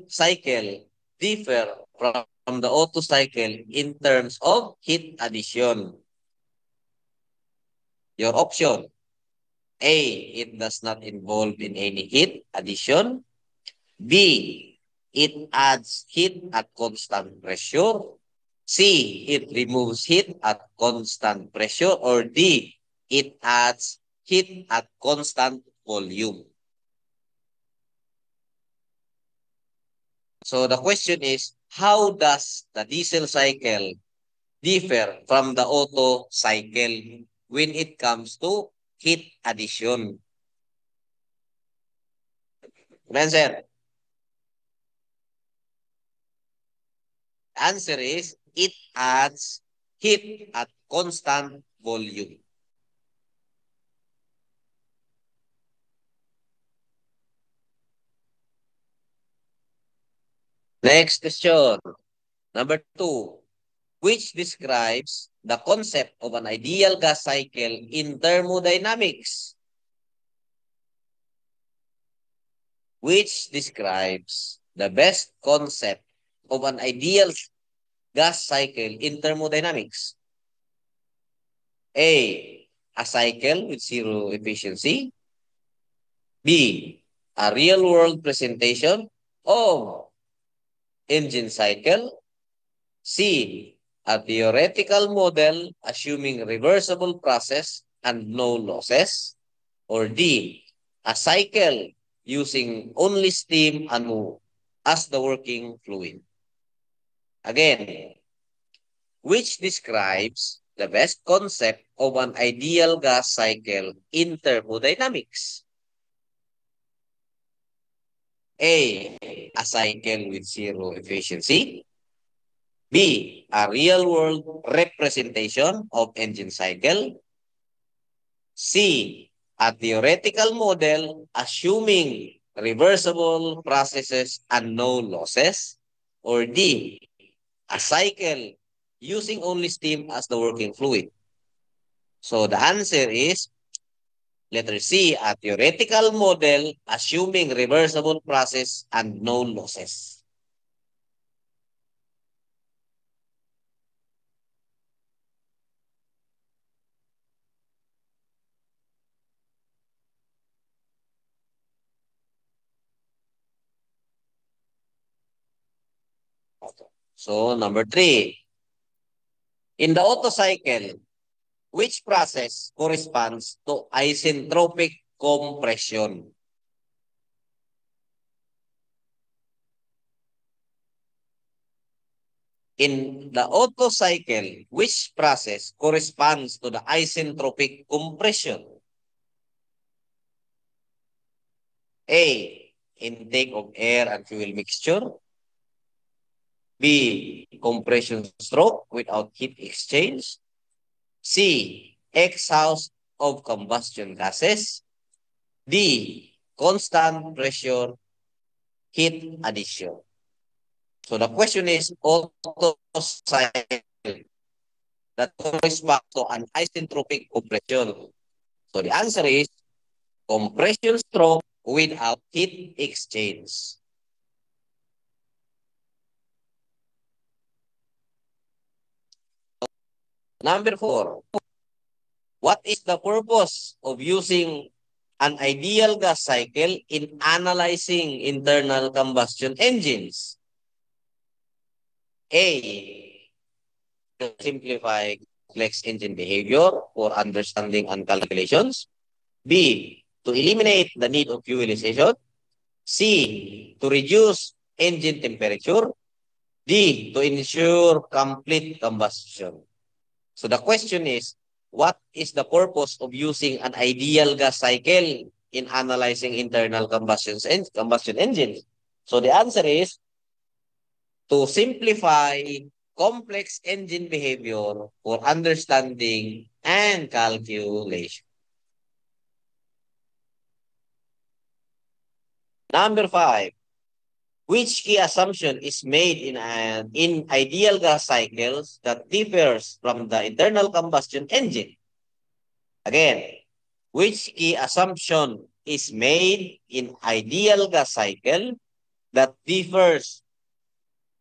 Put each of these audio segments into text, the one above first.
cycle differ from the Otto cycle in terms of heat addition? Your option: A, it does not involve in any heat addition. B, it adds heat at constant pressure. C, it removes heat at constant pressure. Or D, it adds heat at constant volume. So the question is, how does the diesel cycle differ from the Otto cycle when it comes to heat addition? Answer. Answer is, it adds heat at constant volume. Next question. Number 2. Which describes the concept of an ideal gas cycle in thermodynamics? Which describes the best concept of an ideal gas cycle in thermodynamics? A cycle with zero efficiency. B, a real-world presentation of engine cycle. C, a theoretical model assuming reversible process and no losses. Or D, a cycle using only steam and as the working fluid. Again, which describes the best concept of an ideal gas cycle in thermodynamics? A cycle with zero efficiency. B, a real-world representation of engine cycle. C, a theoretical model assuming reversible processes and no losses. Or D, a cycle using only steam as the working fluid. So the answer is letter C, a theoretical model assuming reversible process and no losses. So number 3, in the Otto cycle, which process corresponds to isentropic compression? In the Otto cycle, which process corresponds to the isentropic compression? A, intake of air and fuel mixture. B, compression stroke without heat exchange. C, exhaust of combustion gases. D, constant pressure heat addition. So the question is, Otto cycle that corresponds to an isentropic compression. So the answer is compression stroke without heat exchange. Number 4, what is the purpose of using an ideal gas cycle in analyzing internal combustion engines? A, to simplify complex engine behavior for understanding and calculations. B, to eliminate the need of fuelization. C, to reduce engine temperature. D, to ensure complete combustion. So the question is, what is the purpose of using an ideal gas cycle in analyzing internal combustion engines? So the answer is to simplify complex engine behavior for understanding and calculation. Number 5, which key assumption is made in ideal gas cycles that differs from the internal combustion engine? Again, which key assumption is made in ideal gas cycle that differs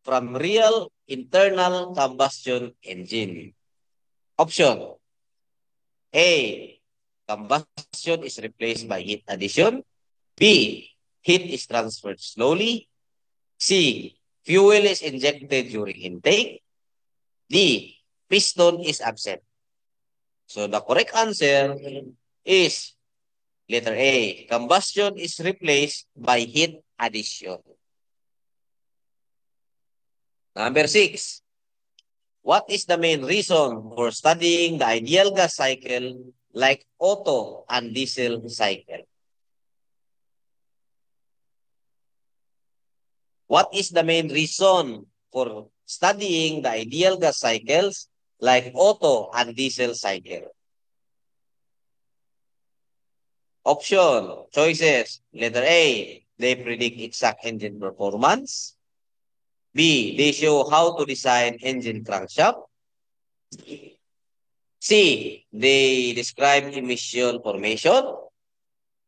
from real internal combustion engine? Option A, combustion is replaced by heat addition. B, heat is transferred slowly. C, fuel is injected during intake. D, piston is absent. So the correct answer is letter A, combustion is replaced by heat addition. Number 6, what is the main reason for studying the ideal gas cycle like Otto and diesel cycle? What is the main reason for studying the ideal gas cycles like Otto and diesel cycle? Option, choices. Letter A, they predict exact engine performance. B, they show how to design engine crankshaft. C, they describe emission formation.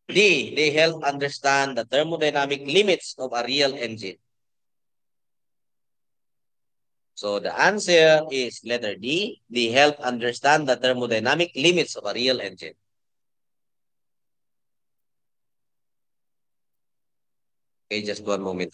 D, they help understand the thermodynamic limits of a real engine. So the answer is letter D. They help understand the thermodynamic limits of a real engine. Okay, just one moment.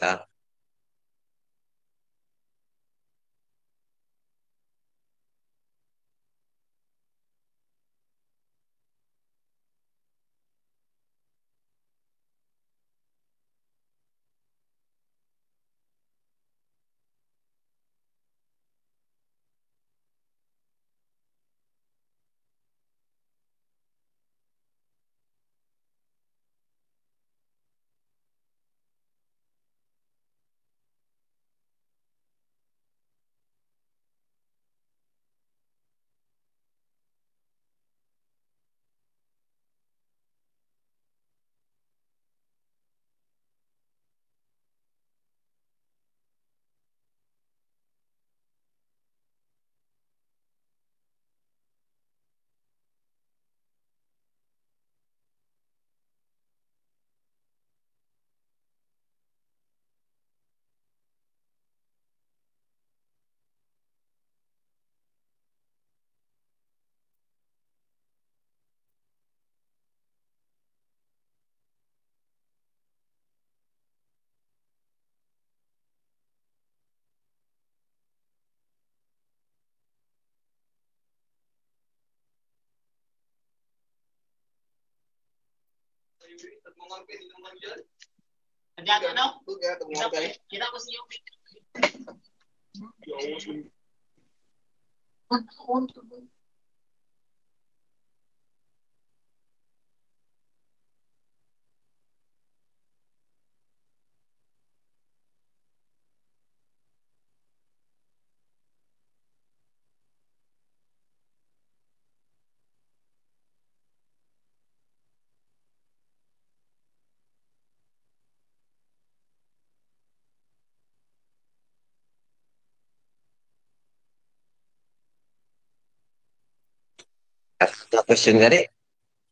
The question gani,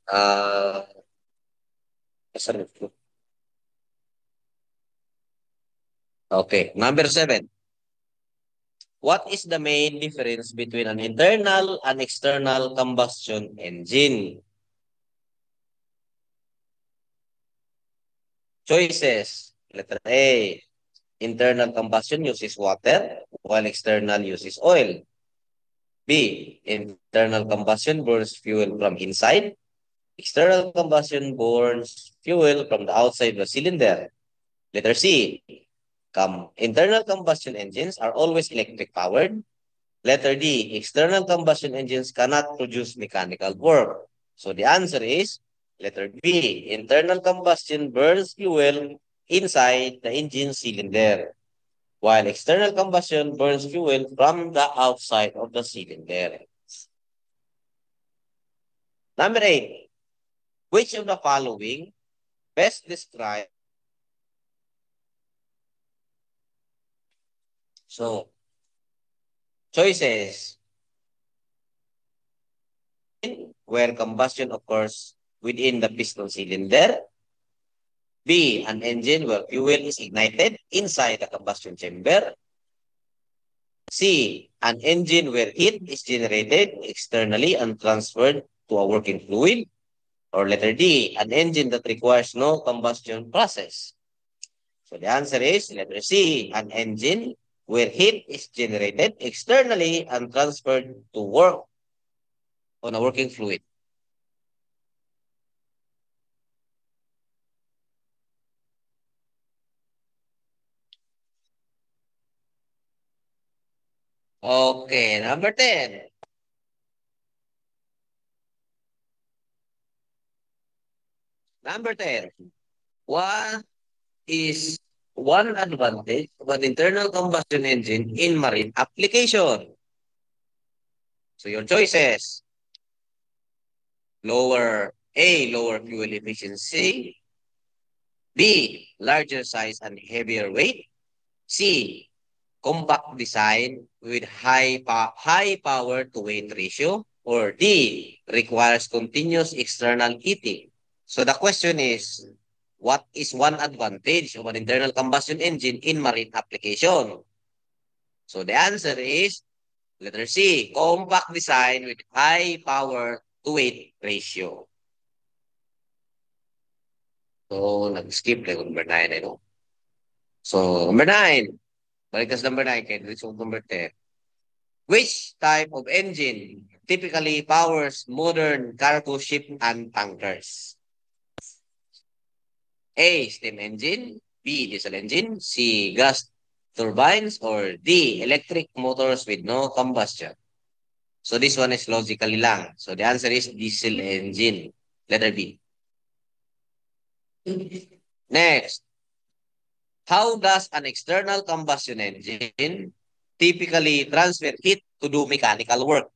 uh, okay, number 7. What is the main difference between an internal and external combustion engine? Choices. Letter A, internal combustion uses water, while external uses oil. B, internal combustion burns fuel from inside. External combustion burns fuel from the outside the cylinder. Letter C, internal combustion engines are always electric powered. Letter D, external combustion engines cannot produce mechanical work. So the answer is letter B, internal combustion burns fuel inside the engine cylinder, while external combustion burns fuel from the outside of the cylinder. Number 8, which of the following best describe? So, choices, where combustion occurs within the piston cylinder. B, an engine where fuel is ignited inside the combustion chamber. C, an engine where heat is generated externally and transferred to a working fluid. Or letter D, an engine that requires no combustion process. So the answer is letter C, an engine where heat is generated externally and transferred to work on a working fluid. Okay, number 10. Number 10. What is one advantage of an internal combustion engine in marine application? So your choices: lower fuel efficiency, B, larger size and heavier weight, C, compact design with high power to weight ratio, or D, requires continuous external heating. So the question is, what is one advantage of an internal combustion engine in marine application? So the answer is letter C, compact design with high power to weight ratio. So nag-skip like number 9, I know. So number 9, balik tas number 9, kaya dito number 10. Which type of engine typically powers modern cargo ship and tankers? A, steam engine, B, diesel engine, C, gas turbines, or D, electric motors with no combustion. So this one is logically lang. So the answer is diesel engine. Letter B. Next, how does an external combustion engine typically transfer heat to do mechanical work?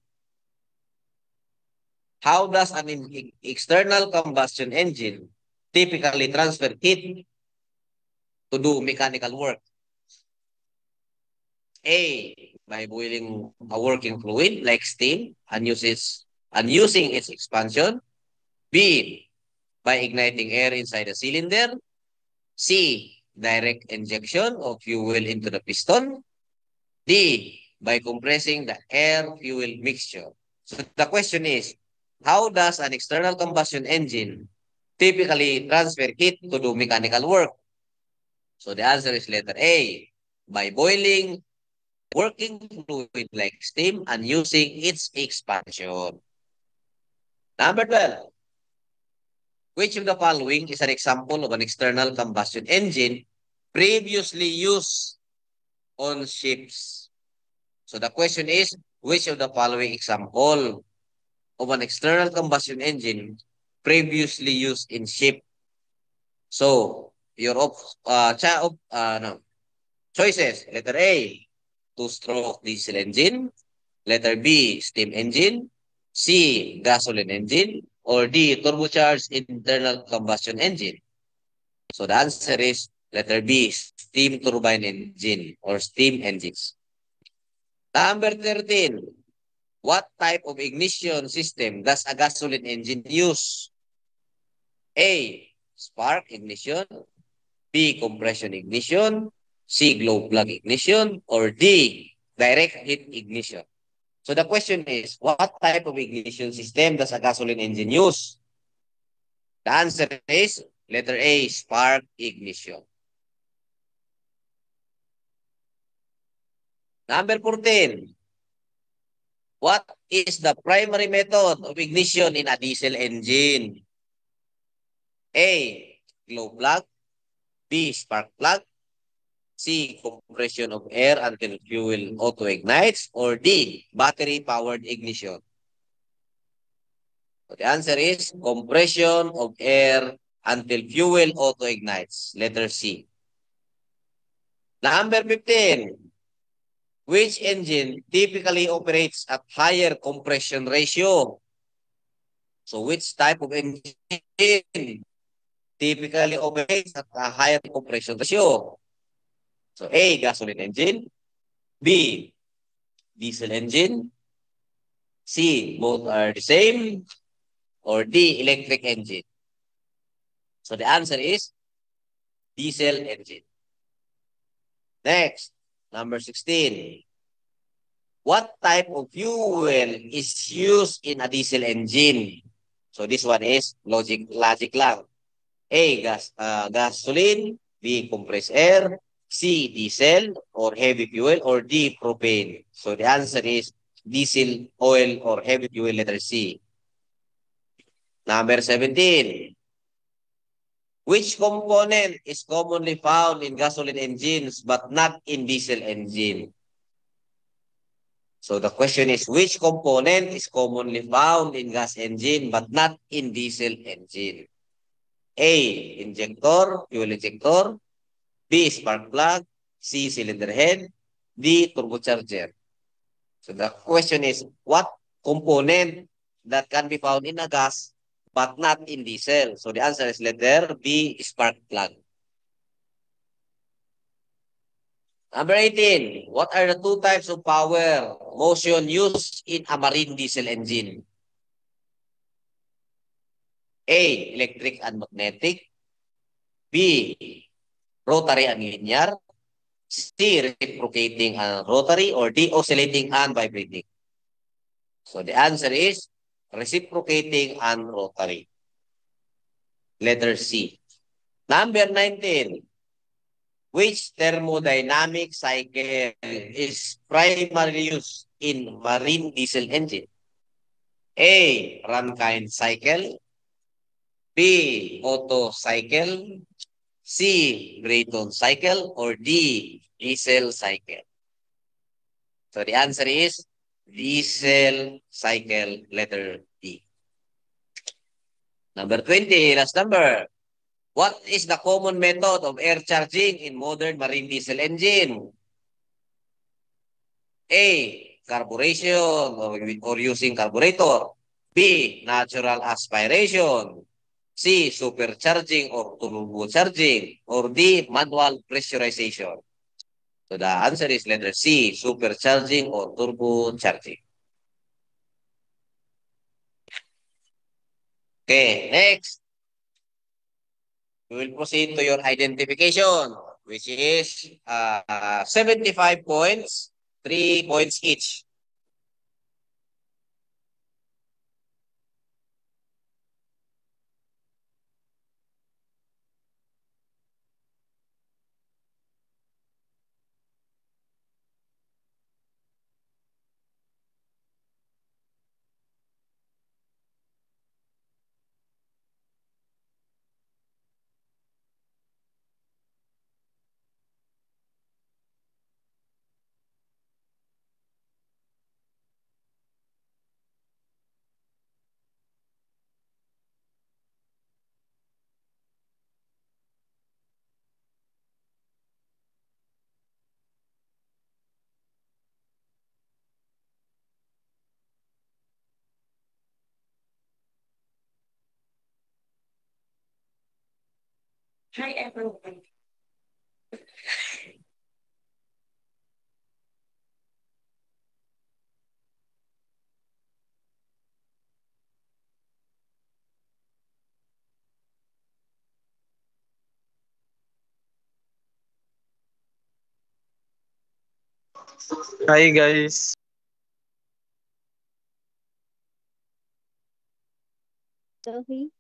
How does an external combustion engine typically transfer heat to do mechanical work? A, by boiling a working fluid like steam and using its expansion. B, by igniting air inside a cylinder. C, direct injection of fuel into the piston. D, by compressing the air-fuel mixture. So the question is, how does an external combustion engine typically transfer heat to do mechanical work? So the answer is letter A, by boiling working fluid like steam and using its expansion. Number 12, which of the following is an example of an external combustion engine previously used on ships? So the question is, which of the following example of an external combustion engine previously used in ship? So your no, choices: letter A, two-stroke diesel engine; letter B, steam engine; C, gasoline engine; or D, turbocharged internal combustion engine. So the answer is letter B, steam turbine engine or steam engines. Number 13, what type of ignition system does a gasoline engine use? A, spark ignition; B, compression ignition; C, glow plug ignition; or D, direct heat ignition. So the question is, what type of ignition system does a gasoline engine use? The answer is letter A, spark ignition. Number 14, what is the primary method of ignition in a diesel engine? A, glow plug; B, spark plug; C, compression of air until fuel auto-ignites; or D, battery-powered ignition. So the answer is compression of air until fuel auto-ignites. Letter C. Number 15. Which engine typically operates at higher compression ratio? So which type of engine typically operates at a higher compression ratio? So A, gasoline engine; B, diesel engine; C, both are the same; or D, electric engine. So the answer is diesel engine. Next, number 16. What type of fuel is used in a diesel engine? So this one is logic lang. A, gasoline. B, compressed air. C, diesel or heavy fuel. Or D, propane. So the answer is diesel, oil, or heavy fuel, letter C. Number 17. Which component is commonly found in gasoline engines but not in diesel engine? So the question is, which component is commonly found in gas engine but not in diesel engine? A, injector, fuel injector. B, spark plug. C, cylinder head. D, turbocharger. So the question is, what component that can be found in a gas but not in diesel? So the answer is letter B, spark plug. Number 18, what are the two types of power motion used in a marine diesel engine? A, electric and magnetic. B, rotary and linear. C, reciprocating and rotary. Or D, oscillating and vibrating. So the answer is reciprocating and rotary. Letter C. Number 19, which thermodynamic cycle is primarily used in marine diesel engine? A, Rankine cycle. B, Otto cycle. C, Brayton cycle. Or D, diesel cycle. So the answer is diesel cycle, letter D. Number 20, last number. What is the common method of air charging in modern marine diesel engine? A, carburation or using carburetor. B, natural aspiration. C, supercharging or turbocharging. Or D, manual pressurization. So the answer is letter C, supercharging or turbocharging. Okay, next, we will proceed to your identification, which is 75 points, 3 points each. Hi everyone. Hi guys. Sophie?